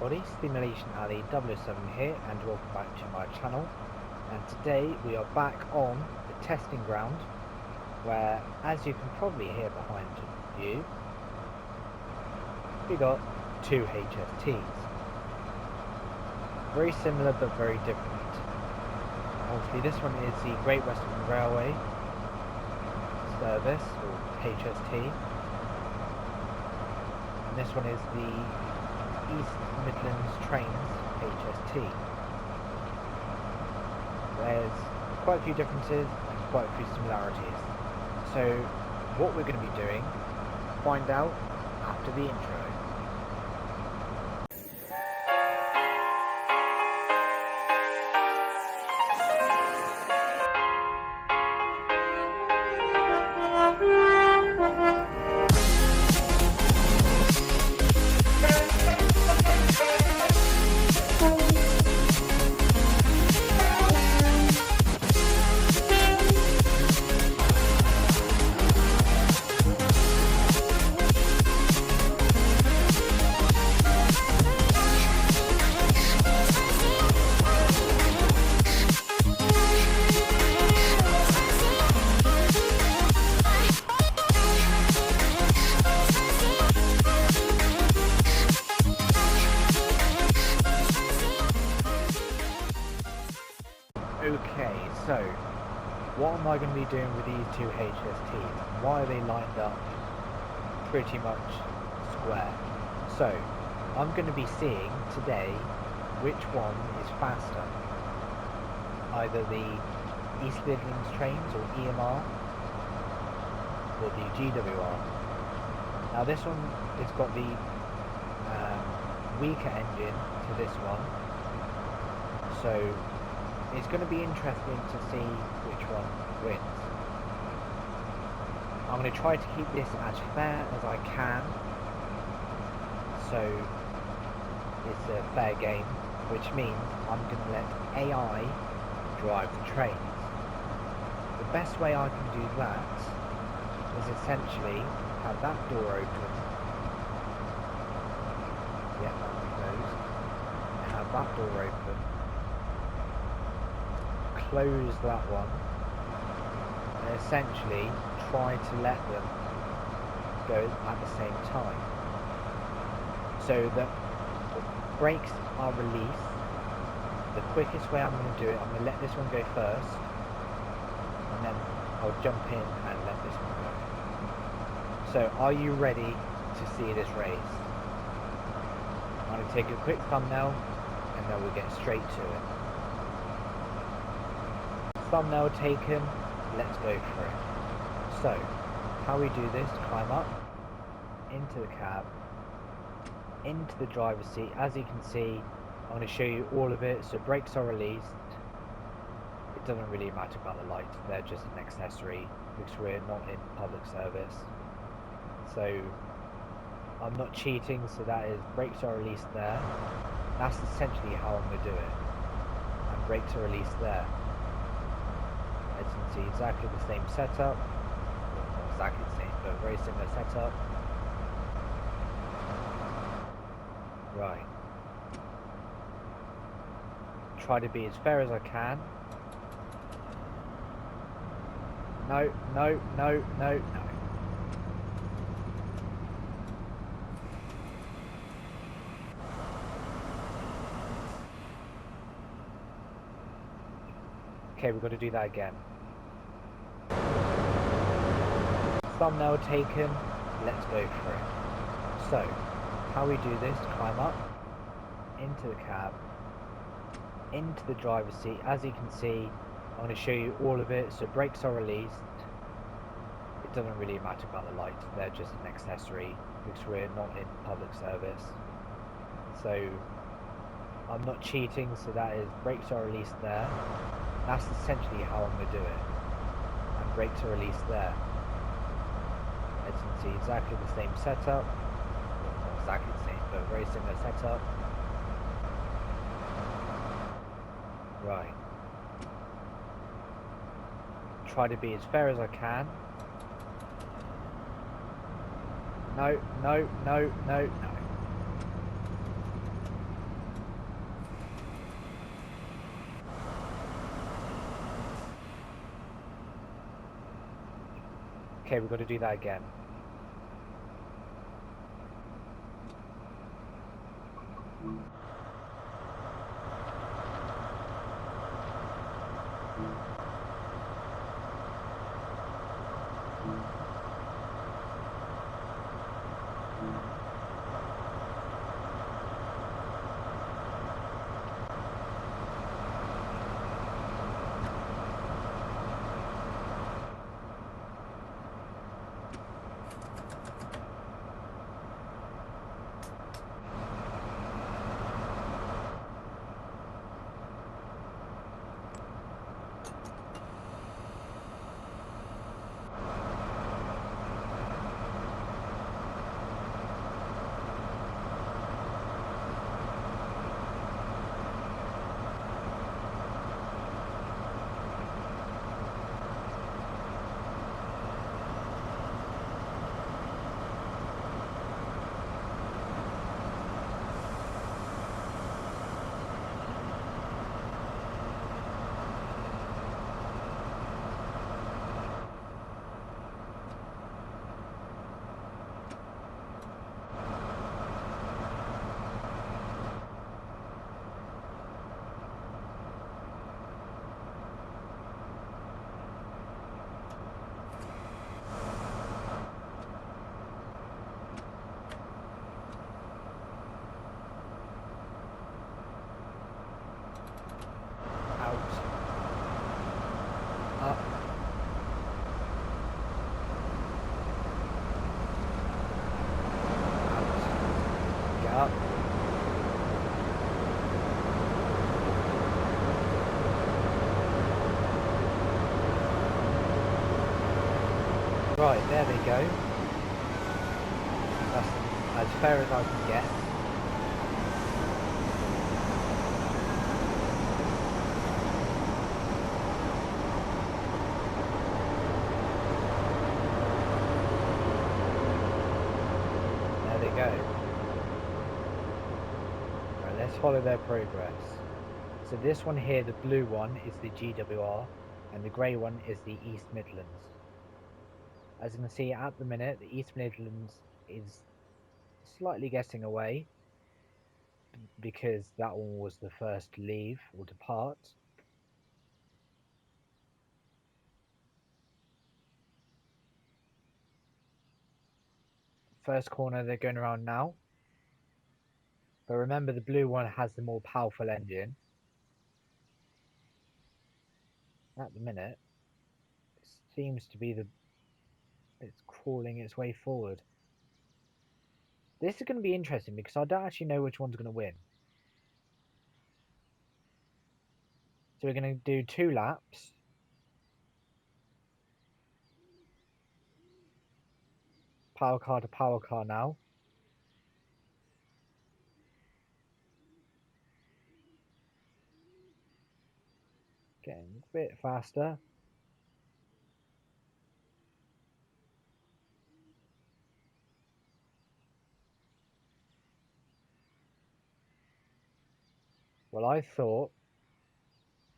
everybody, Simulation Alley 007 here and welcome back to my channel. And today we are back on the testing ground where, as you can probably hear behind you, we got two HSTs. Very similar but very different. Obviously this one is the Great Western Railway service, or HST, and this one is the East Midlands Trains HST. There's quite a few differences and quite a few similarities. So what we're going to be doing, find out after the intro. Okay, so what am I going to be doing with these two HSTs? Why are they lined up pretty much square? So I'm going to be seeing today which one is faster, either the East Midlands Trains or EMR or the GWR. Now this one has got the weaker engine to this one, so it's going to be interesting to see which one wins. I'm going to try to keep this as fair as I can, so it's a fair game, which means I'm going to let AI drive the trains. The best way I can do that is essentially have that door open, yeah, that one closed, and have that door open, close that one, and essentially try to let them go at the same time, so that the brakes are released. The quickest way I'm going to do it, I'm going to let this one go first, and then I'll jump in and let this one go. So are you ready to see this race? I'm going to take a quick thumbnail and then we'll get straight to it. Thumbnail taken, let's go for it. So, how we do this, climb up, into the cab, into the driver's seat. As you can see, I'm going to show you all of it. So brakes are released. It doesn't really matter about the lights, they're just an accessory because we're not in public service. So, I'm not cheating, so that is, brakes are released there. That's essentially how I'm going to do it. And brakes are released there. As you can see, exactly the same setup, not exactly the same, but very similar setup. Right. Try to be as fair as I can. No, no, no, no, no. Okay, we've got to do that again. Thumbnail taken, let's go for it. So, how we do this, climb up, into the cab, into the driver's seat. As you can see, I'm going to show you all of it. So brakes are released. It doesn't really matter about the lights, they're just an accessory because we're not in public service. So, I'm not cheating, so that is, brakes are released there. That's essentially how I'm going to do it. And brakes are released there. As you can see, exactly the same setup. Not exactly the same, but very similar setup. Right. Try to be as fair as I can. No, no, no, no, no. Okay, we've got to do that again. Up. Out. Get up. Right, there we go. That's as fair as I can get. Go. Right, let's follow their progress. So this one here, the blue one, is the GWR, and the grey one is the East Midlands. As you can see at the minute, the East Midlands is slightly getting away because that one was the first to leave or depart. First corner they're going around now. But remember, the blue one has the more powerful engine. At the minute, it seems to be it's crawling its way forward. This is going to be interesting because I don't actually know which one's going to win. So we're going to do 2 laps. Power car to power car now. Getting a bit faster. Well, I thought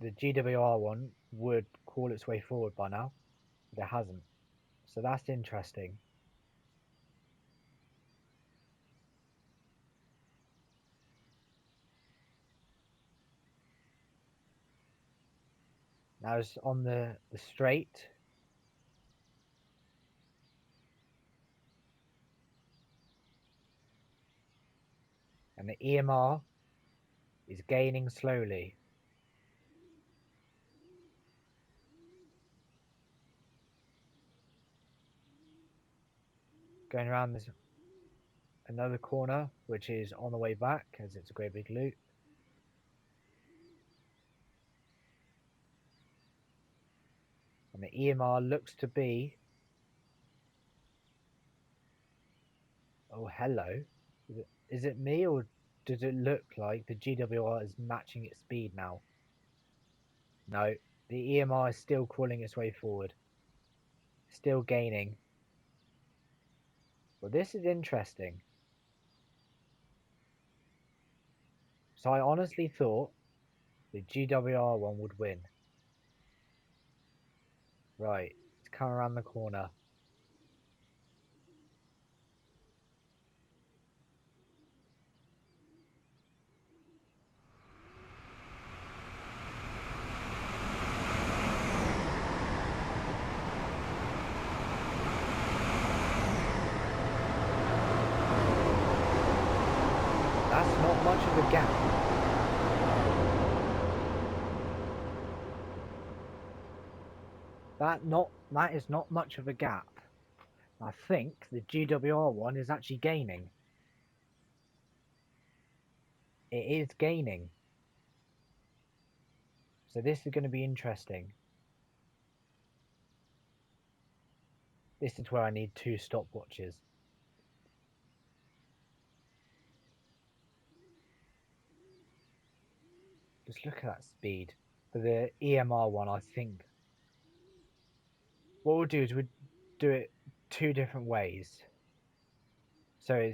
the GWR one would call its way forward by now, but it hasn't. So that's interesting. Now it's on the straight. And the EMR is gaining slowly. Going around this another corner, which is on the way back as it's a great big loop. And the EMR looks to be... Oh, hello. Is it me, or does it look like the GWR is matching its speed now? No, the EMR is still crawling its way forward. Still gaining. Well, this is interesting. So I honestly thought the GWR one would win. Right, it's coming around the corner. not much of a gap. That is not much of a gap. I think the GWR one is actually gaining. It is gaining. So this is going to be interesting. This is where I need 2 stopwatches. Just look at that speed. For the EMR one, I think what we'll do is we'll do it 2 different ways. So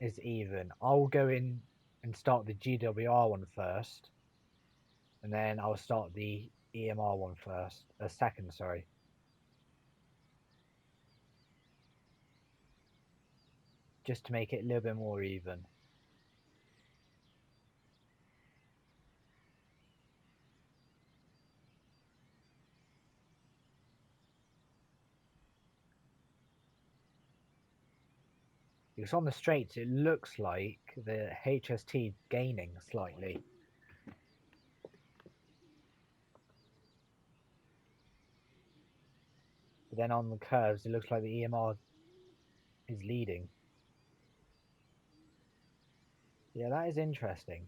it's even. I'll go in and start the GWR one first, and then I'll start the EMR one first. Second, sorry. Just to make it a little bit more even. Because on the straights, it looks like the HST gaining slightly. But then on the curves, it looks like the EMR is leading. Yeah, that is interesting.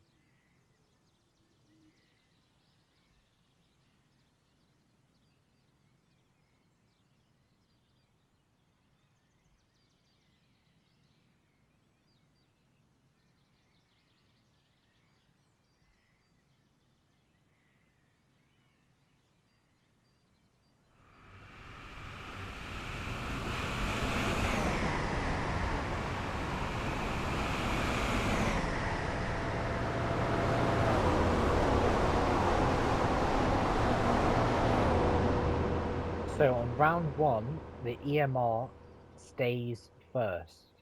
So on round 1, the EMR stays first.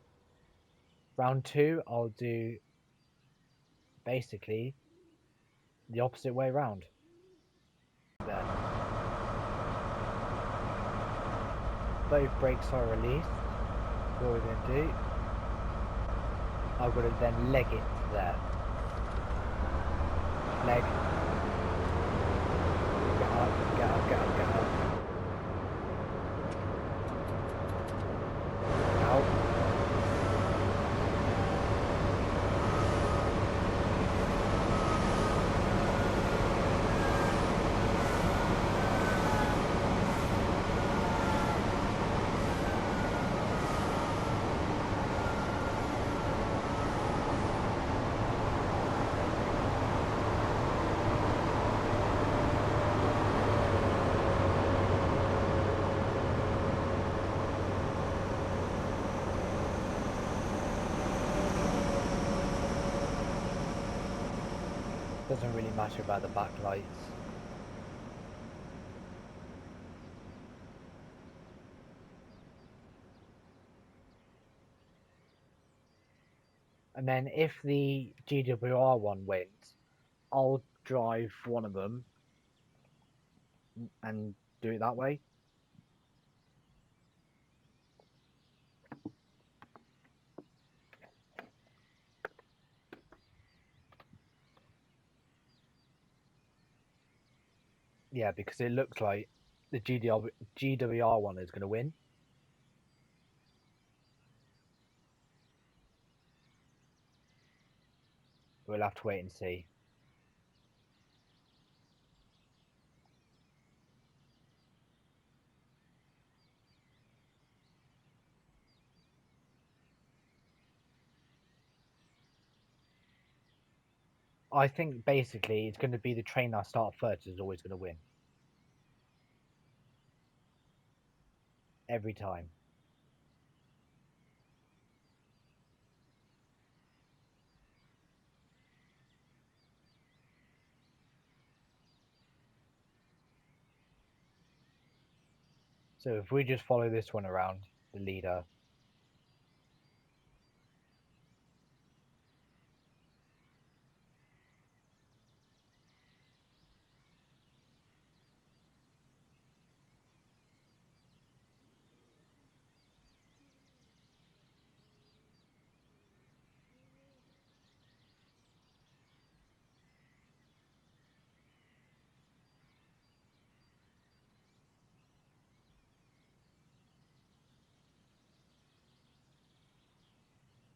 Round 2, I'll do basically the opposite way round. There. Both brakes are released. What we're going to do, I've got to then leg it there. Leg. Get up, get up, get up, get up. Out. Doesn't really matter about the backlights. And then if the GWR one wins, I'll drive one of them and do it that way. Yeah, because it looks like the GWR one is going to win. We'll have to wait and see. I think basically it's going to be the train that starts first is always going to win. Every time. So if we just follow this one around, the leader.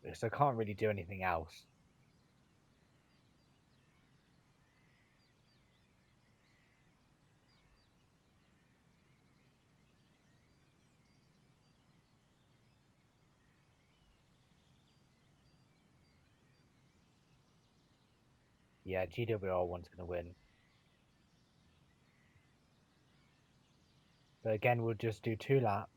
because I can't really do anything else. Yeah, GWR1's going to win. But again, we'll just do 2 laps.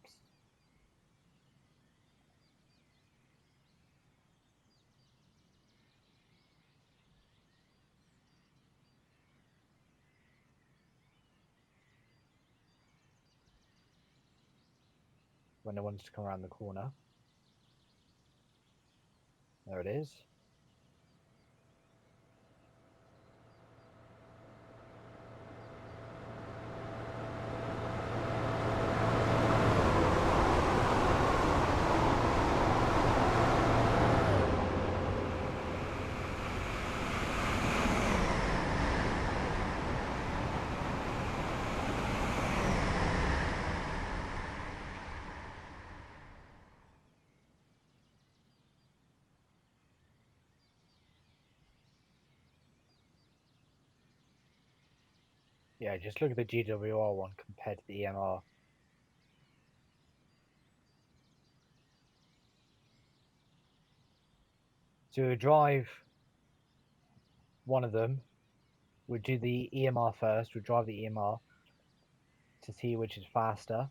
When it wants to come around the corner. There it is. Yeah, just look at the GWR one compared to the EMR. So we'll drive one of them. We'll do the EMR first. We'll drive the EMR to see which is faster.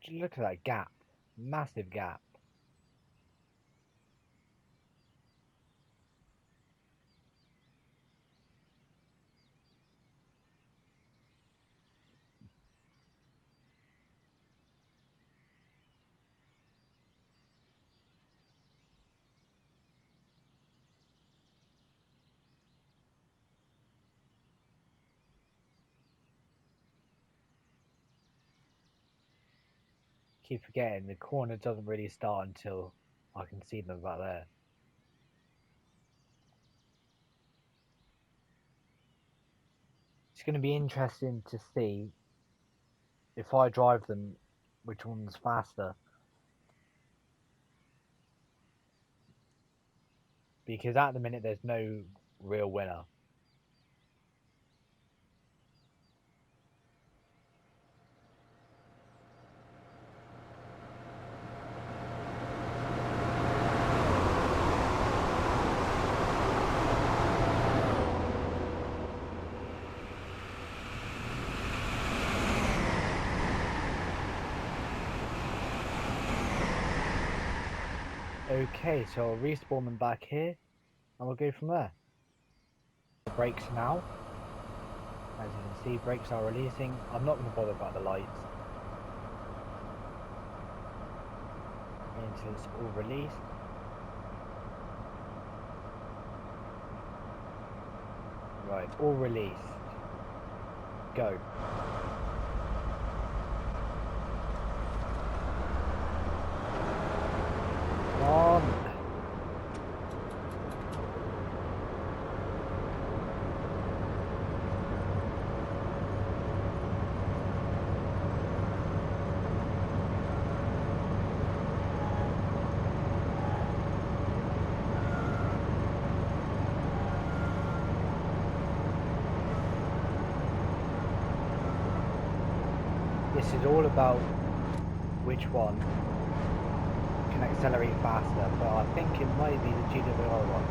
Just look at that gap. Massive gap. Keep forgetting the corner doesn't really start until I can see them about there. It's going to be interesting to see if I drive them, which one's faster. Because at the minute there's no real winner. Okay, so I'll respawn them back here and we'll go from there. The brakes now. As you can see, brakes are releasing. I'm not going to bother about the lights until it's all released. Right, all released. Go. Come on. This is all about which one can accelerate faster, but I think it might be the GWR one.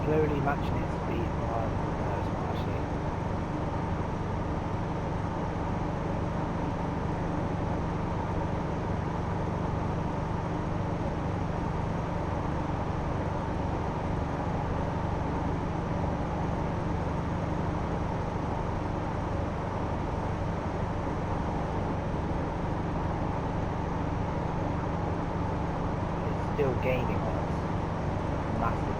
Slowly matching its speed. No, it's not actually. gaining us massively.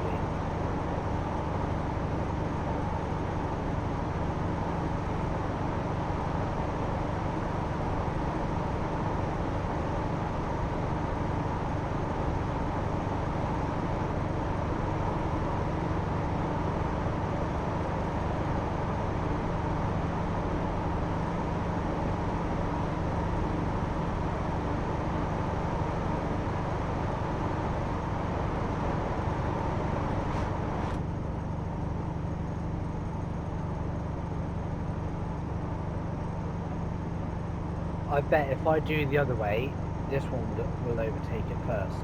I bet if I do the other way, this one will overtake it first,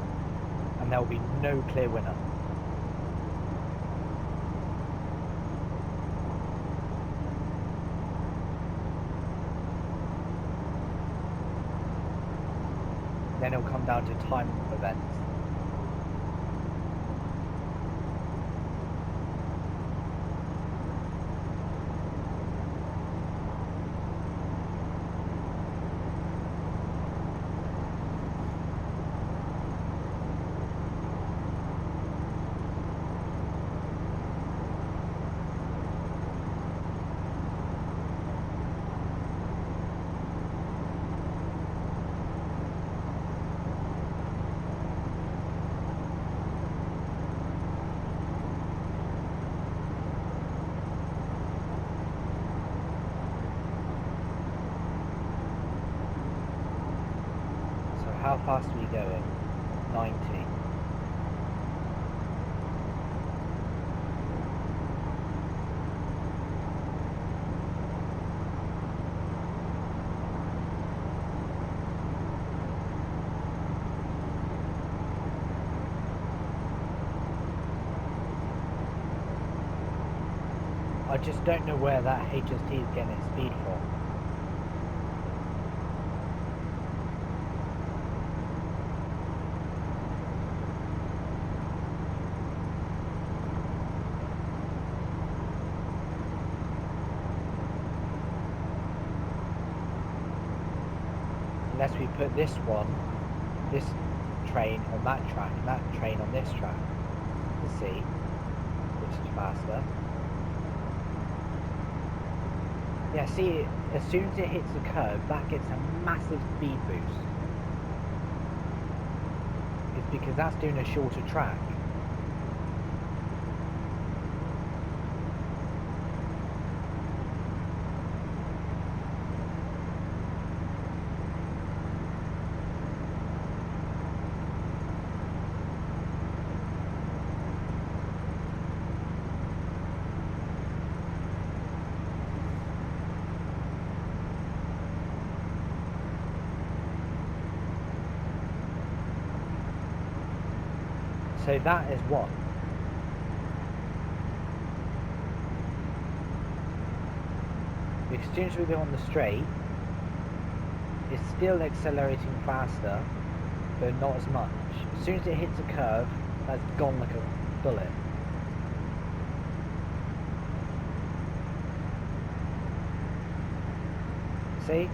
and there will be no clear winner. Then it'll come down to time events. How fast are we going? 90. I just don't know where that HST is getting its speed from. Unless we put this train on that track and that train on this track to see which is faster. Yeah, see, as soon as it hits the curve, that gets a massive speed boost. It's because that's doing a shorter track. So that is what? Because as soon as we go on the straight, it's still accelerating faster, but not as much. As soon as it hits a curve, that's gone like a bullet. See?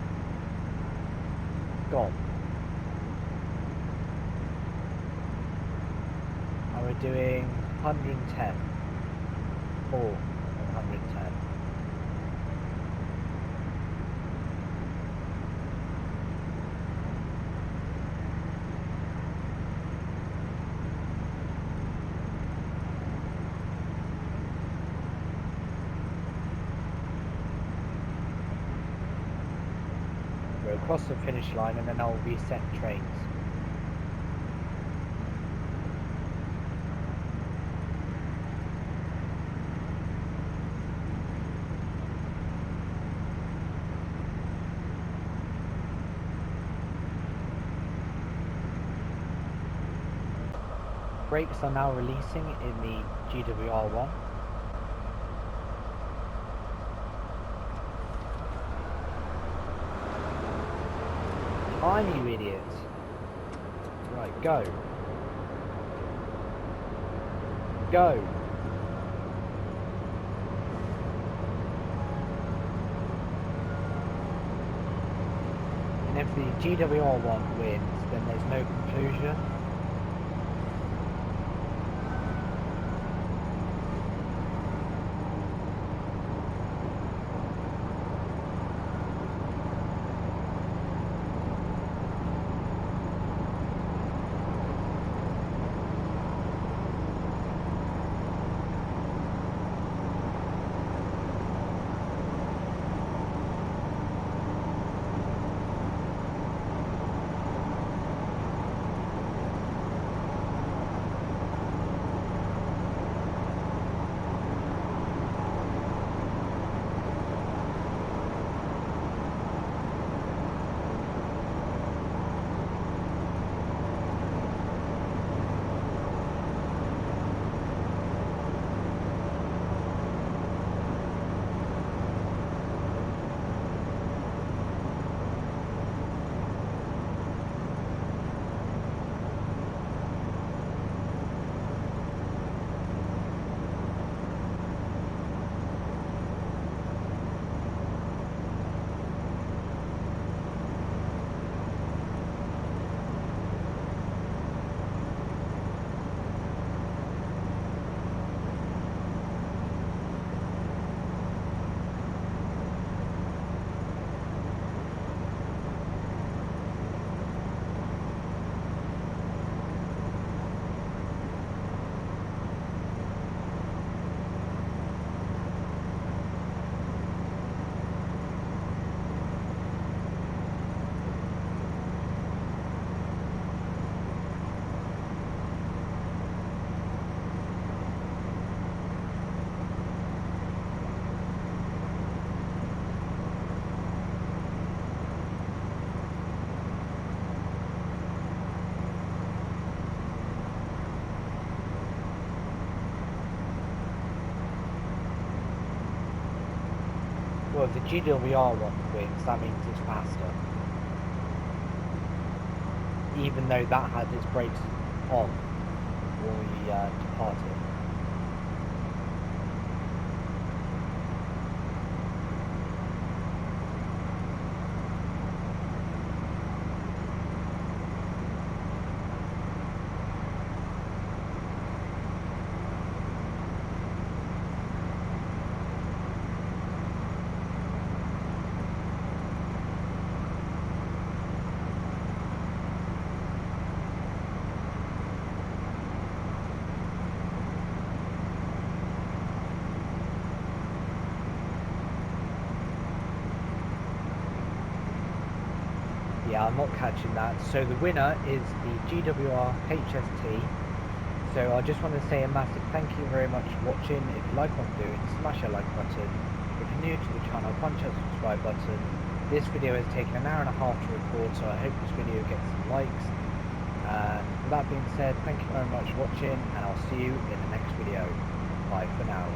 Gone. And we're doing 110. 4 and 110. We're across the finish line and then I'll reset trains. Brakes are now releasing in the GWR1. Time, you idiots. Right, go. Go. And if the GWR1 wins, then there's no conclusion. Well, the GWR one wins, that means it's faster. Even though that had its brakes on when we departed. Yeah, I'm not catching that. So the winner is the GWR HST. So I just want to say a massive thank you very much for watching. If you like what I'm doing, smash that like button. If you're new to the channel, punch that subscribe button. This video has taken an hour and a half to record, so I hope this video gets some likes. With that being said, thank you very much for watching, and I'll see you in the next video. Bye for now.